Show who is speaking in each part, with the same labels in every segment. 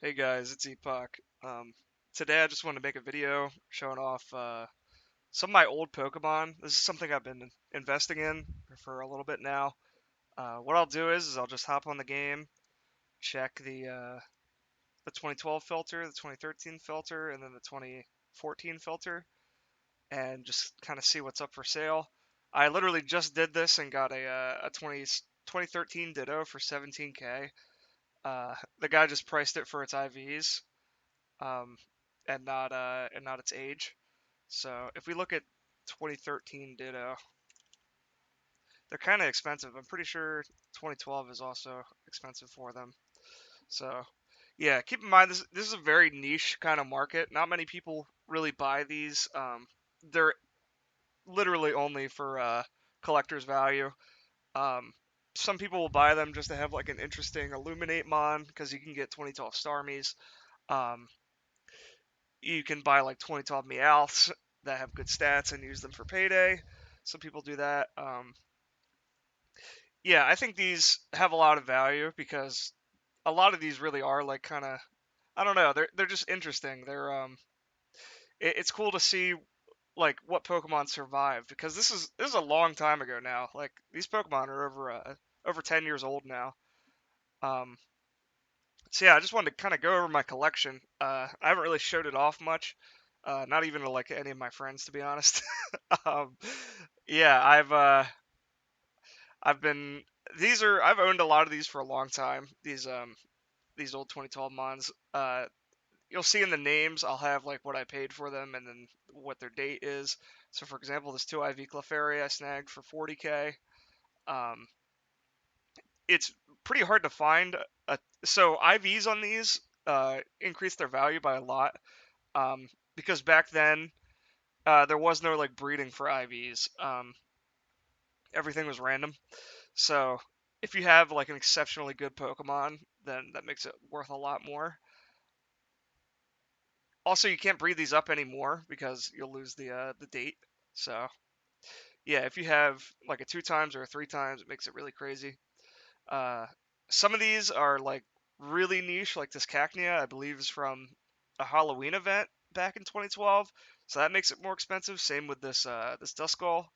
Speaker 1: Hey guys, it's Epoch. Today I just want to make a video showing off some of my old Pokemon. This is something I've been investing in for a little bit now. What I'll do is I'll just hop on the game, check the 2012 filter, the 2013 filter, and then the 2014 filter, and just kind of see what's up for sale. I literally just did this and got a 2013 Ditto for 17K. The guy just priced it for its IVs. um, and not its age. So if we look at 2013 Ditto, they're kind of expensive. I'm pretty sure 2012 is also expensive for them. So yeah, keep in mind this is a very niche kind of market. Not many people really buy these. They're literally only for collector's value. Um, some people will buy them just to have like an interesting Illuminate mon because you can get 2012 Starmies. Um, you can buy like 2012 Meowths that have good stats and use them for payday. Some people do that. Yeah, I think these have a lot of value because a lot of these really are like kind of, I don't know, they're just interesting. It's cool to see like what Pokemon survived because this is a long time ago now. Like these Pokemon are over 10 years old now. Um, so yeah, I just wanted to kind of go over my collection. I haven't really showed it off much, not even to like any of my friends, to be honest. um, yeah, I've been I've owned a lot of these for a long time. These old 2012 Mons. You'll see in the names I'll have like what I paid for them and then what their date is. So for example, this 2IV Clefairy I snagged for 40K. Um, it's pretty hard to find. So IVs on these increase their value by a lot, um, because back then there was no like breeding for IVs. Everything was random. So if you have like an exceptionally good Pokemon, then that makes it worth a lot more. Also, you can't breed these up anymore because you'll lose the date. So yeah, if you have like a two times or a three times, it makes it really crazy. Uh, some of these are like really niche, like this Cacnea, I believe is from a Halloween event back in 2012, so that makes it more expensive. Same with this Duskull.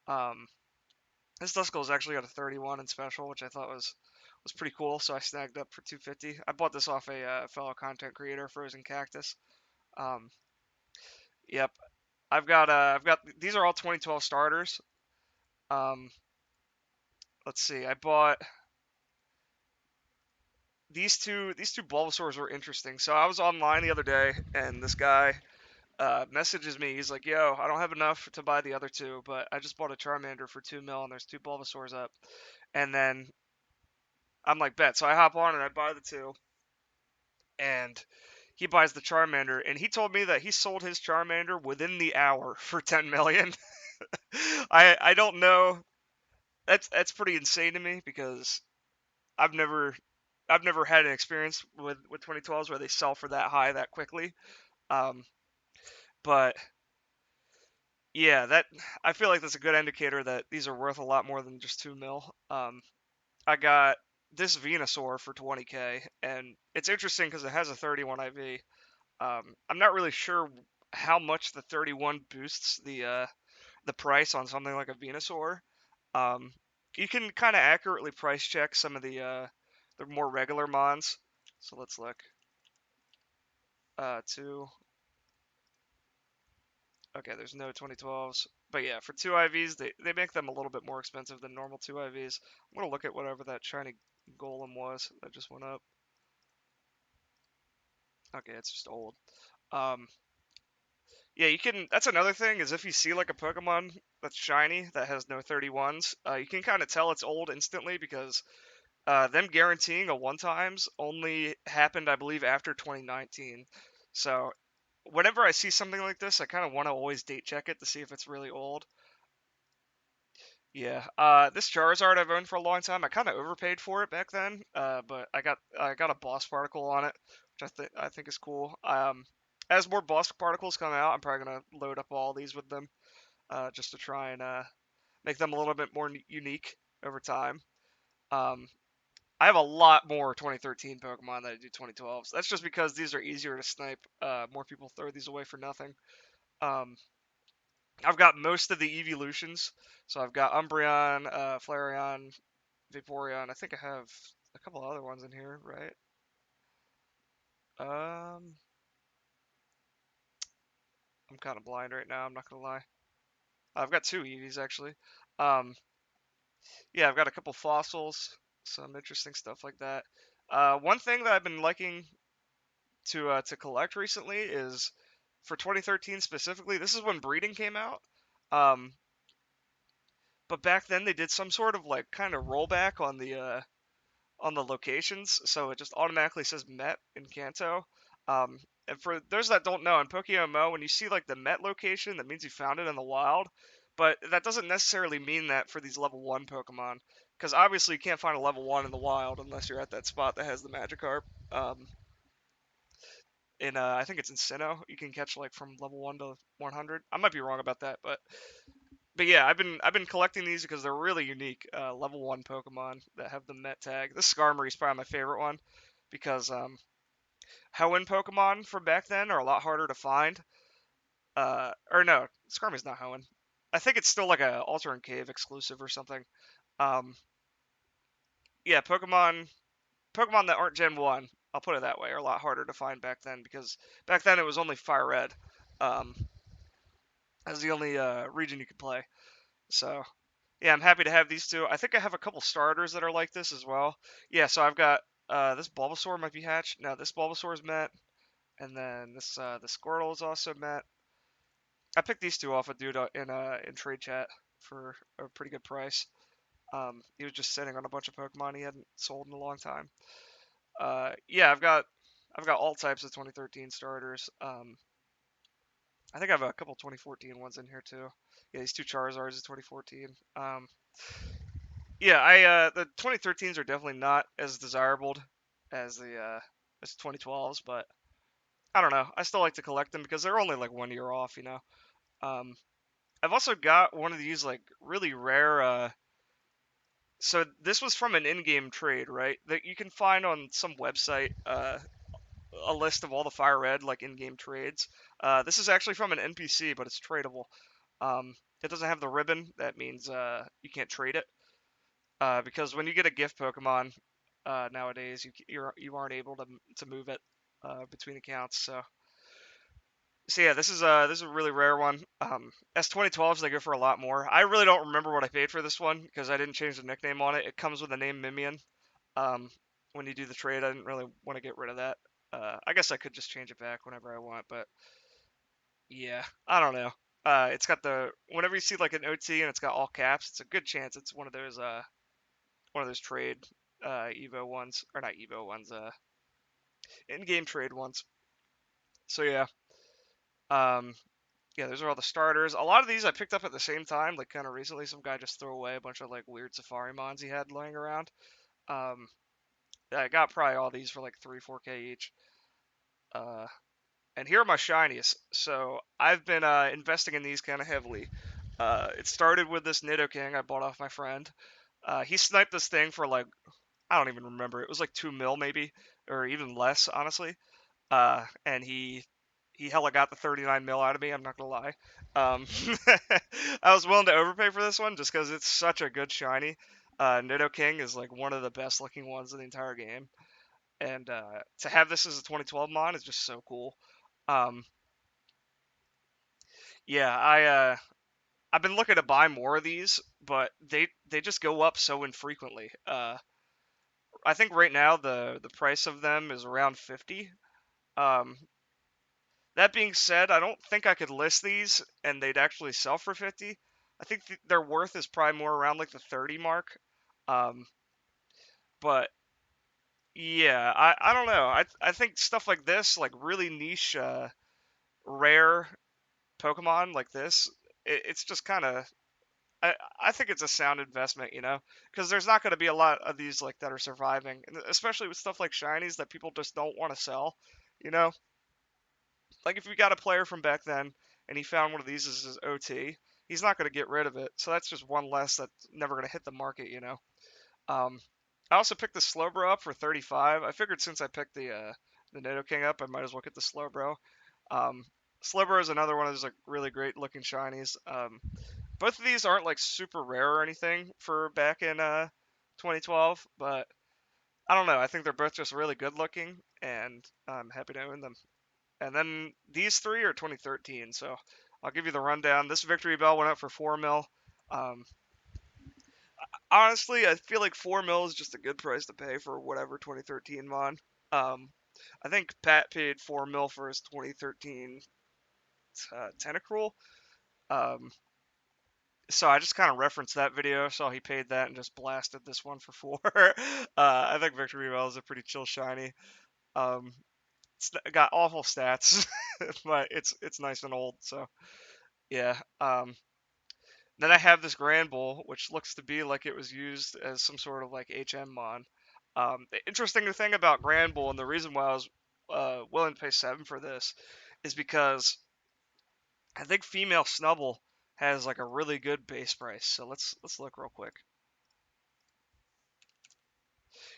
Speaker 1: Um, this Duskull's actually got a 31 in special, which I thought was pretty cool. So I snagged up for 250. I bought this off a fellow content creator, Frozen Cactus. Um, yep, I've got these are all 2012 starters. Um, let's see, I bought these two Bulbasaurs were interesting. So I was online the other day, and this guy messages me. He's like, "Yo, I don't have enough to buy the other two, but I just bought a Charmander for 2 mil, and there's two Bulbasaurs up." And then I'm like, "Bet." So I hop on and I buy the two, and he buys the Charmander, and he told me that he sold his Charmander within the hour for 10 million. I don't know. That's pretty insane to me because I've never I've never had an experience with 2012s where they sell for that high that quickly. Um, but yeah, that I feel like that's a good indicator that these are worth a lot more than just 2 mil. I got this Venusaur for 20K, and it's interesting because it has a 31 IV. I'm not really sure how much the 31 boosts the price on something like a Venusaur. Um, you can kind of accurately price check some of the more regular mons. So let's look. Two. Okay, there's no 2012s. But yeah, for two IVs, they make them a little bit more expensive than normal two IVs. I'm gonna look at whatever that shiny golem was that just went up. Okay, it's just old. Um, yeah, you can. That's another thing is if you see like a Pokemon that's shiny that has no 31s, you can kind of tell it's old instantly because them guaranteeing a one times only happened, I believe, after 2019. So whenever I see something like this, I kind of want to always date check it to see if it's really old. Yeah, this Charizard I've owned for a long time. I kind of overpaid for it back then, but I got a boss particle on it, which I think is cool. As more boss particles come out, I'm probably gonna load up all these with them, just to try and make them a little bit more unique over time. Um, I have a lot more 2013 Pokemon than I do 2012s. That's just because these are easier to snipe. More people throw these away for nothing. Um, I've got most of the evolutions. So I've got Umbreon, Flareon, Vaporeon. I think I have a couple other ones in here, right? Um, I'm kind of blind right now. I'm not gonna lie. I've got two Eevees actually. Um, yeah, I've got a couple fossils, some interesting stuff like that. One thing that I've been liking to collect recently is for 2013 specifically. This is when breeding came out. Um, but back then they did some sort of like kind of rollback on the locations, so it just automatically says Met in Kanto. And for those that don't know, in POKEMO, when you see like the Met location, that means you found it in the wild. But that doesn't necessarily mean that for these level 1 Pokemon, because obviously you can't find a level 1 in the wild unless you're at that spot that has the Magikarp. In I think it's in Sinnoh, you can catch like from level 1 to 100. I might be wrong about that, but yeah, I've been collecting these because they're really unique. Level 1 Pokemon that have the Met tag. This Skarmory is probably my favorite one because Hoenn Pokemon from back then are a lot harder to find. Or no, Skarmory's not Hoenn. I think it's still like a Altar and Cave exclusive or something. Um, yeah, Pokemon that aren't Gen 1, I'll put it that way, are a lot harder to find back then because back then it was only Fire Red. Um, as the only region you could play. So yeah, I'm happy to have these two. I think I have a couple starters that are like this as well. Yeah, so I've got this Bulbasaur might be hatched. No, this Bulbasaur is met, and then the Squirtle is also met. I picked these two off a dude in trade chat for a pretty good price. He was just sitting on a bunch of Pokemon he hadn't sold in a long time. Yeah, I've got all types of 2013 starters. I think I have a couple 2014 ones in here too. Yeah, these two Charizards is 2014. Yeah, I the 2013s are definitely not as desirable as the as 2012s, but I don't know. I still like to collect them because they're only like 1 year off, you know. Um, I've also got one of these like really rare. So this was from an in-game trade, right? That you can find on some website. A list of all the Fire Red like in-game trades. This is actually from an NPC, but it's tradable. It doesn't have the ribbon. That means you can't trade it. Because when you get a gift Pokemon nowadays, you aren't able to move it between accounts. So yeah, this is a really rare one. S 2012s they go for a lot more. I really don't remember what I paid for this one because I didn't change the nickname on it. It comes with the name Mimian. Um, when you do the trade, I didn't really want to get rid of that. I guess I could just change it back whenever I want, but yeah, I don't know. It's got the whenever you see like an OT and it's got all caps, it's a good chance it's one of those trade Evo ones or not Evo ones, in-game trade ones. So yeah, um, yeah, those are all the starters. A lot of these I picked up at the same time, like kind of recently. Some guy just threw away a bunch of like weird Safari mons he had lying around. Um, yeah, I got probably all these for like 3, 4K each. Uh, and here are my shinies. So I've been investing in these kind of heavily. It started with this Nidoking I bought off my friend. He sniped this thing for like I don't even remember. It was like 2 mil maybe, or even less, honestly. And he hella got the 39 mil out of me. I'm not gonna lie. Um, I was willing to overpay for this one just because it's such a good shiny. Nidoking is like one of the best looking ones in the entire game, and to have this as a 2012 mod is just so cool. Um, yeah, I've been looking to buy more of these, but they just go up so infrequently. I think right now the price of them is around 50. Um, that being said, I don't think I could list these and they'd actually sell for 50. I think their worth is probably more around like the 30 mark. Um, but yeah, I don't know. I think stuff like this, like really niche, rare Pokemon like this, it's just kind of I think it's a sound investment, you know, because there's not going to be a lot of these like that are surviving, and especially with stuff like shinies that people just don't want to sell, you know. Like if you got a player from back then and he found one of these as his OT, he's not going to get rid of it. So that's just one less that's never going to hit the market, you know. Um, I also picked the Slowbro up for 35. I figured since I picked the Nidoking up, I might as well get the Slowbro. Um, Slowbro is another one of those like really great looking shinies. Both of these aren't like super rare or anything for back in 2012, but I don't know. I think they're both just really good looking, and I'm happy to own them. And then these three are 2013, so I'll give you the rundown. This Victory Bell went up for 4 mil. Um, Honestly, I feel like 4 mil is just a good price to pay for whatever 2013 mod. Um, I think Pat paid 4 mil for his 2013 Tentacruel. Um, so I just kind of referenced that video, saw he paid that, and just blasted this one for 4. I think Victory Bell is a pretty chill shiny. Um, it's got awful stats, but it's nice and old. So yeah. Then I have this Grand Bull, which looks to be like it was used as some sort of like HM mod. The interesting thing about Grand Bull and the reason why I was willing to pay 7 for this is because I think female Snubble has like a really good base price. So let's look real quick.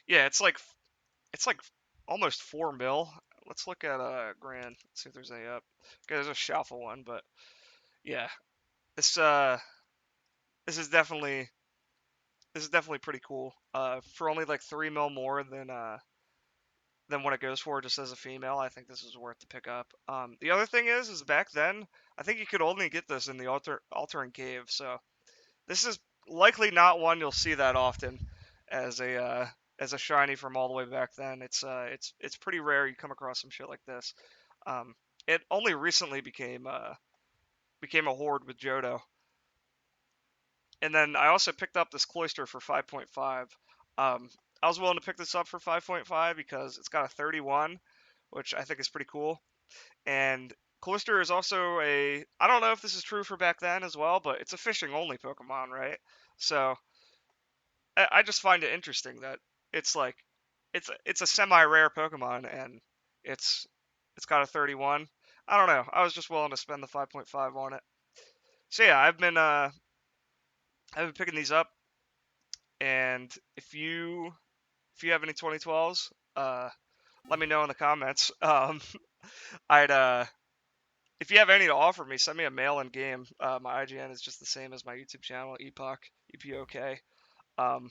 Speaker 1: Yeah, it's like almost 4 mil. Let's look at Grand. See if there's any up. Okay, there's a Shuffle one, but yeah, this uh this is definitely this is definitely pretty cool. For only like 3 mil more than what it goes for just as a female, I think this is worth to pick up. The other thing is back then I think you could only get this in the altering cave, so this is likely not one you'll see that often as a shiny from all the way back then. It's pretty rare you come across some shit like this. Um, it only recently became a horde with Johto. And then I also picked up this Cloyster for 5.5. I was willing to pick this up for 5.5 because it's got a 31, which I think is pretty cool. And Cloyster is also I don't know if this is true for back then as well, but it's a fishing only Pokemon, right? So I just find it interesting that it's like it's a semi-rare Pokemon and it's it's got a 31. I don't know. I was just willing to spend the 5.5 on it. So yeah, I've been picking these up, and if you have any 2012s, let me know in the comments. I'd if you have any to offer me, send me a mail in game. My IGN is just the same as my YouTube channel, Epoch EPOK. Um,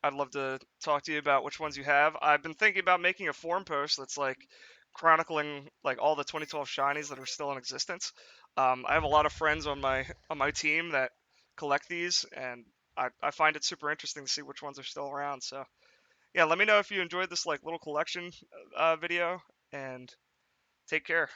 Speaker 1: I'd love to talk to you about which ones you have. I've been thinking about making a forum post that's like chronicling like all the 2012 shinies that are still in existence. I have a lot of friends on my team that collect these, and I find it super interesting to see which ones are still around. So yeah, let me know if you enjoyed this like little collection video, and take care.